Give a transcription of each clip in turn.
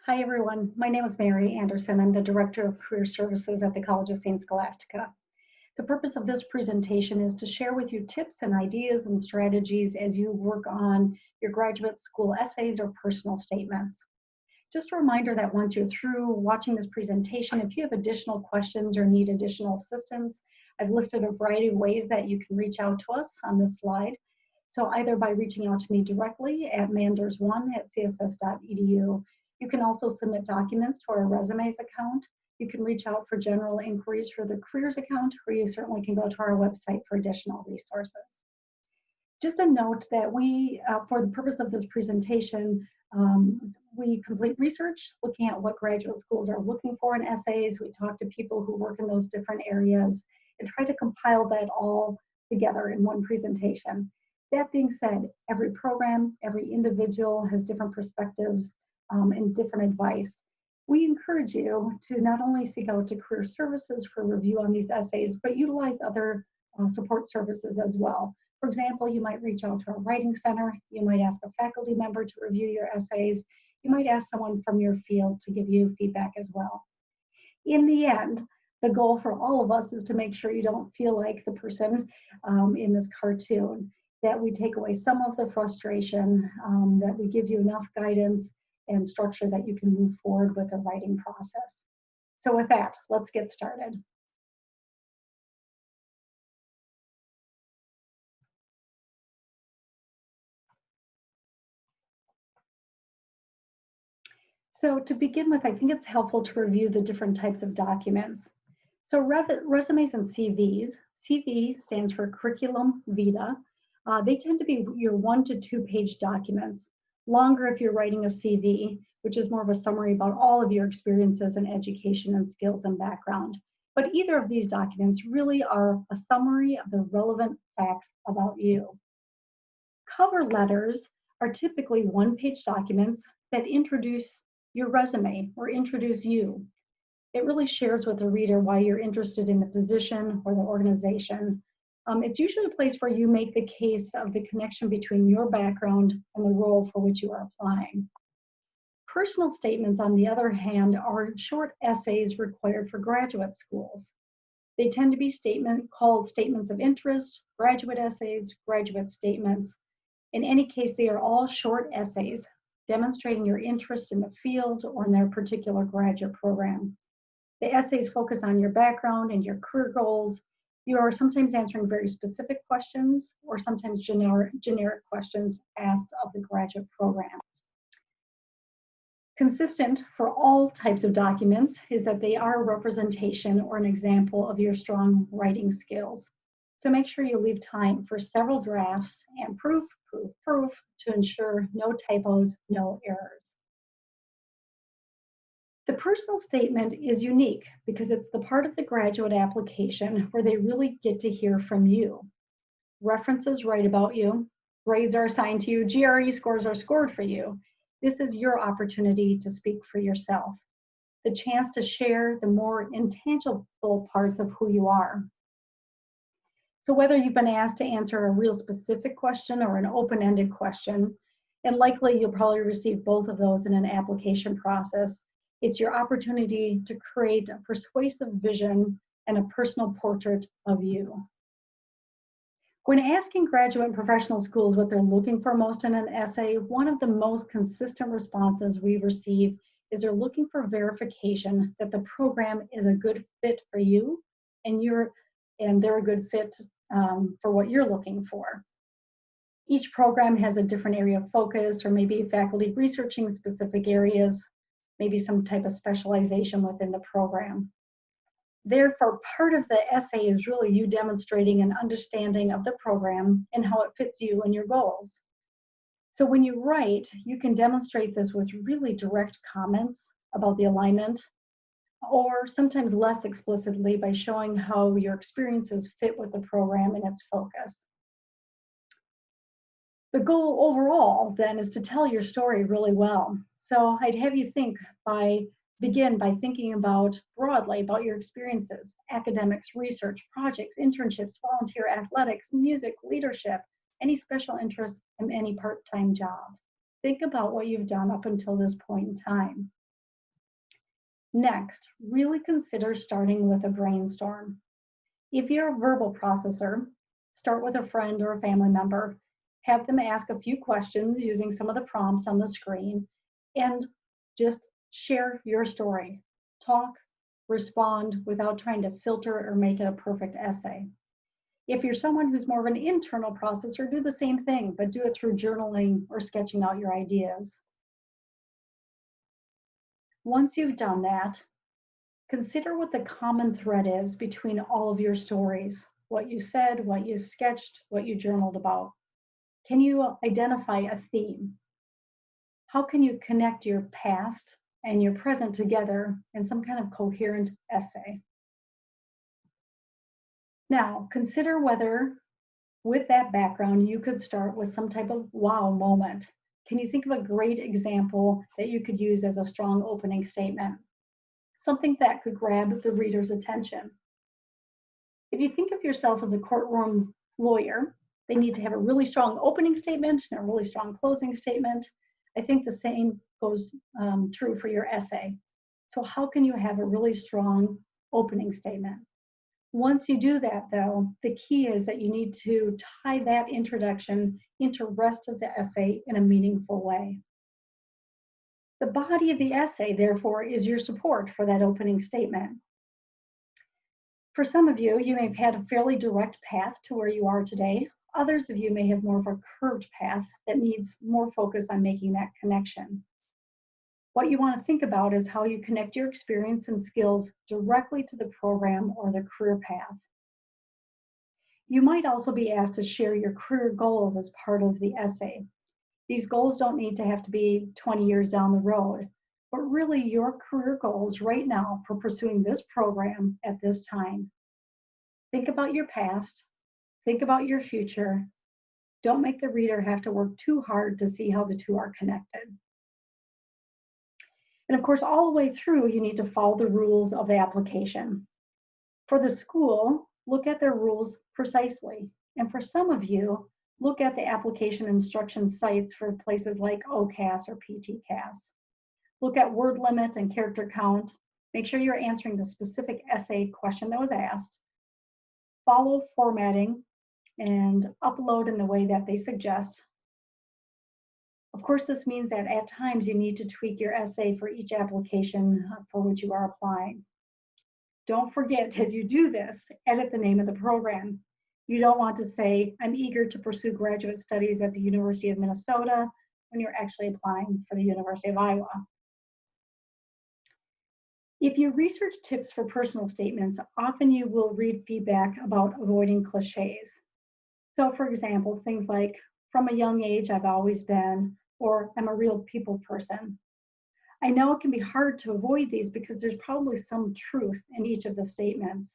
Hi, everyone. My name is Mary Anderson. I'm the Director of Career Services at the College of St. Scholastica. The purpose of this presentation is to share with you tips and ideas and strategies as you work on your graduate school essays or personal statements. Just a reminder that once you're through watching this presentation, if you have additional questions or need additional assistance, I've listed a variety of ways that you can reach out to us on this slide. So either by reaching out to me directly at manders1@css.edu. You can also submit documents to our resumes account. You can reach out for general inquiries for the careers account, or you certainly can go to our website for additional resources. Just a note that for the purpose of this presentation, we complete research looking at what graduate schools are looking for in essays. We talk to people who work in those different areas and try to compile that all together in one presentation. That being said, every program, every individual has different perspectives and different advice. We encourage you to not only seek out to career services for review on these essays, but utilize other support services as well. For example, you might reach out to a writing center, you might ask a faculty member to review your essays, you might ask someone from your field to give you feedback as well. In the end, the goal for all of us is to make sure you don't feel like the person in this cartoon, that we take away some of the frustration, that we give you enough guidance and structure that you can move forward with the writing process. So with that, let's get started. So to begin with, I think it's helpful to review the different types of documents. So resumes and CVs. CV stands for curriculum vitae. They tend to be your 1 to 2 page documents. Longer if you're writing a CV, which is more of a summary about all of your experiences in education and skills and background. But either of these documents really are a summary of the relevant facts about you. Cover letters are typically 1 page documents that introduce your resume or introduce you. It really shares with the reader why you're interested in the position or the organization. It's usually a place where you make the case of the connection between your background and the role for which you are applying. Personal statements, on the other hand, are short essays required for graduate schools. They tend to be called statements of interest, graduate essays, graduate statements. In any case, they are all short essays demonstrating your interest in the field or in their particular graduate program. The essays focus on your background and your career goals. You are sometimes answering very specific questions or sometimes generic questions asked of the graduate program. Consistent for all types of documents is that they are a representation or an example of your strong writing skills. So make sure you leave time for several drafts and proof to ensure no typos, no errors. The personal statement is unique because it's the part of the graduate application where they really get to hear from you. References write about you, grades are assigned to you, GRE scores are scored for you. This is your opportunity to speak for yourself, the chance to share the more intangible parts of who you are. So whether you've been asked to answer a real specific question or an open-ended question, and likely you'll probably receive both of those in an application process, it's your opportunity to create a persuasive vision and a personal portrait of you. When asking graduate and professional schools what they're looking for most in an essay, one of the most consistent responses we receive is they're looking for verification that the program is a good fit for you and they're a good fit for what you're looking for. Each program has a different area of focus, or maybe faculty researching specific areas, maybe some type of specialization within the program. Therefore, part of the essay is really you demonstrating an understanding of the program and how it fits you and your goals. So when you write, you can demonstrate this with really direct comments about the alignment, or sometimes less explicitly by showing how your experiences fit with the program and its focus. The goal overall then is to tell your story really well. So I'd have you begin by thinking about broadly about your experiences: academics, research, projects, internships, volunteer athletics, music, leadership, any special interests, and any part-time jobs. Think about what you've done up until this point in time. Next, really consider starting with a brainstorm. If you're a verbal processor, start with a friend or a family member. Have them ask a few questions using some of the prompts on the screen and just share your story. Talk, respond without trying to filter or make it a perfect essay. If you're someone who's more of an internal processor, do the same thing, but do it through journaling or sketching out your ideas. Once you've done that, consider what the common thread is between all of your stories, what you said, what you sketched, what you journaled about. Can you identify a theme? How can you connect your past and your present together in some kind of coherent essay? Now, consider whether, with that background, you could start with some type of wow moment. Can you think of a great example that you could use as a strong opening statement? Something that could grab the reader's attention. If you think of yourself as a courtroom lawyer, they need to have a really strong opening statement and a really strong closing statement. I think the same goes true for your essay. So how can you have a really strong opening statement? Once you do that, though, the key is that you need to tie that introduction into the rest of the essay in a meaningful way. The body of the essay, therefore, is your support for that opening statement. For some of you, you may have had a fairly direct path to where you are today. Others of you may have more of a curved path that needs more focus on making that connection. What you want to think about is how you connect your experience and skills directly to the program or the career path. You might also be asked to share your career goals as part of the essay. These goals don't need to have to be 20 years down the road, but really your career goals right now for pursuing this program at this time. Think about your past, think about your future. Don't make the reader have to work too hard to see how the two are connected. And of course, all the way through, you need to follow the rules of the application. For the school, look at their rules precisely. And for some of you, look at the application instruction sites for places like OCAS or PTCAS. Look at word limit and character count. Make sure you're answering the specific essay question that was asked. Follow formatting and upload in the way that they suggest. Of course, this means that at times you need to tweak your essay for each application for which you are applying. Don't forget, as you do this, edit the name of the program. You don't want to say, I'm eager to pursue graduate studies at the University of Minnesota when you're actually applying for the University of Iowa. If you research tips for personal statements, often you will read feedback about avoiding cliches. So for example, things like, from a young age, I've always been, or I'm a real people person. I know it can be hard to avoid these because there's probably some truth in each of the statements.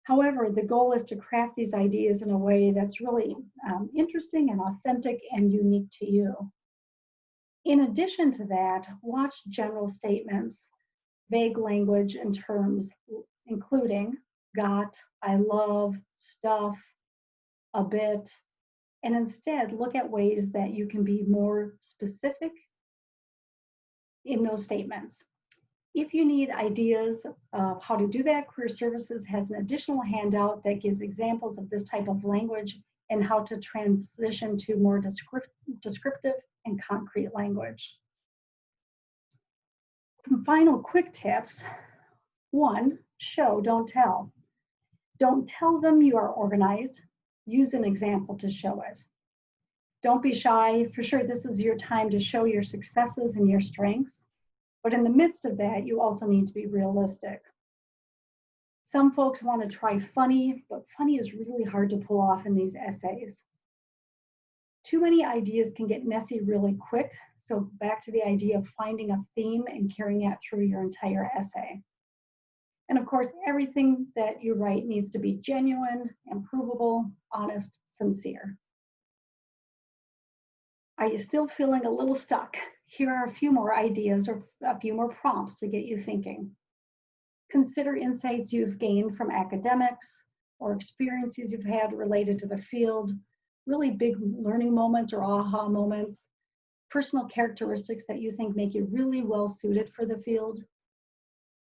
However, the goal is to craft these ideas in a way that's really interesting and authentic and unique to you. In addition to that, watch general statements, vague language and terms, including got, I love, stuff, a bit, and instead look at ways that you can be more specific in those statements. If you need ideas of how to do that, Career Services has an additional handout that gives examples of this type of language and how to transition to more descriptive and concrete language. Some final quick tips. 1, show, don't tell. Don't tell them you are organized. Use an example to show it. Don't be shy. For sure, this is your time to show your successes and your strengths. But in the midst of that, you also need to be realistic. Some folks want to try funny, but funny is really hard to pull off in these essays. Too many ideas can get messy really quick, so back to the idea of finding a theme and carrying that through your entire essay. And of course, everything that you write needs to be genuine, improvable, honest, sincere. Are you still feeling a little stuck? Here are a few more ideas or a few more prompts to get you thinking. Consider insights you've gained from academics or experiences you've had related to the field, really big learning moments or aha moments, personal characteristics that you think make you really well suited for the field.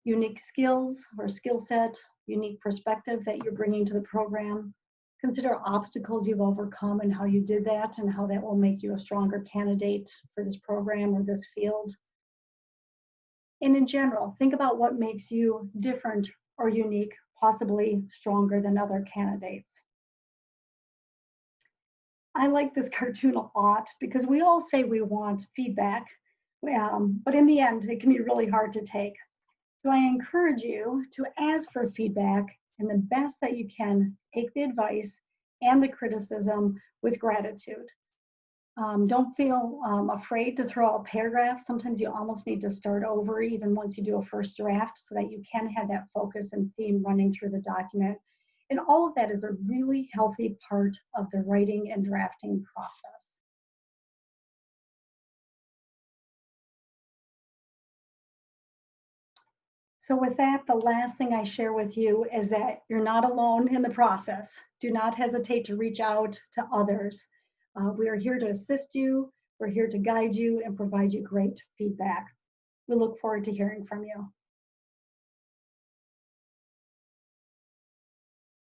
unique skills or skill set, unique perspective that you're bringing to the program. Consider obstacles you've overcome and how you did that and how that will make you a stronger candidate for this program or this field. And in general, think about what makes you different or unique, possibly stronger than other candidates. I like this cartoon a lot because we all say we want feedback, but in the end, it can be really hard to take. So I encourage you to ask for feedback, and the best that you can, take the advice and the criticism with gratitude. Don't feel afraid to throw out paragraphs. Sometimes you almost need to start over even once you do a first draft so that you can have that focus and theme running through the document. And all of that is a really healthy part of the writing and drafting process. So with that, the last thing I share with you is that you're not alone in the process. Do not hesitate to reach out to others. We are here to assist you. We're here to guide you and provide you great feedback. We look forward to hearing from you.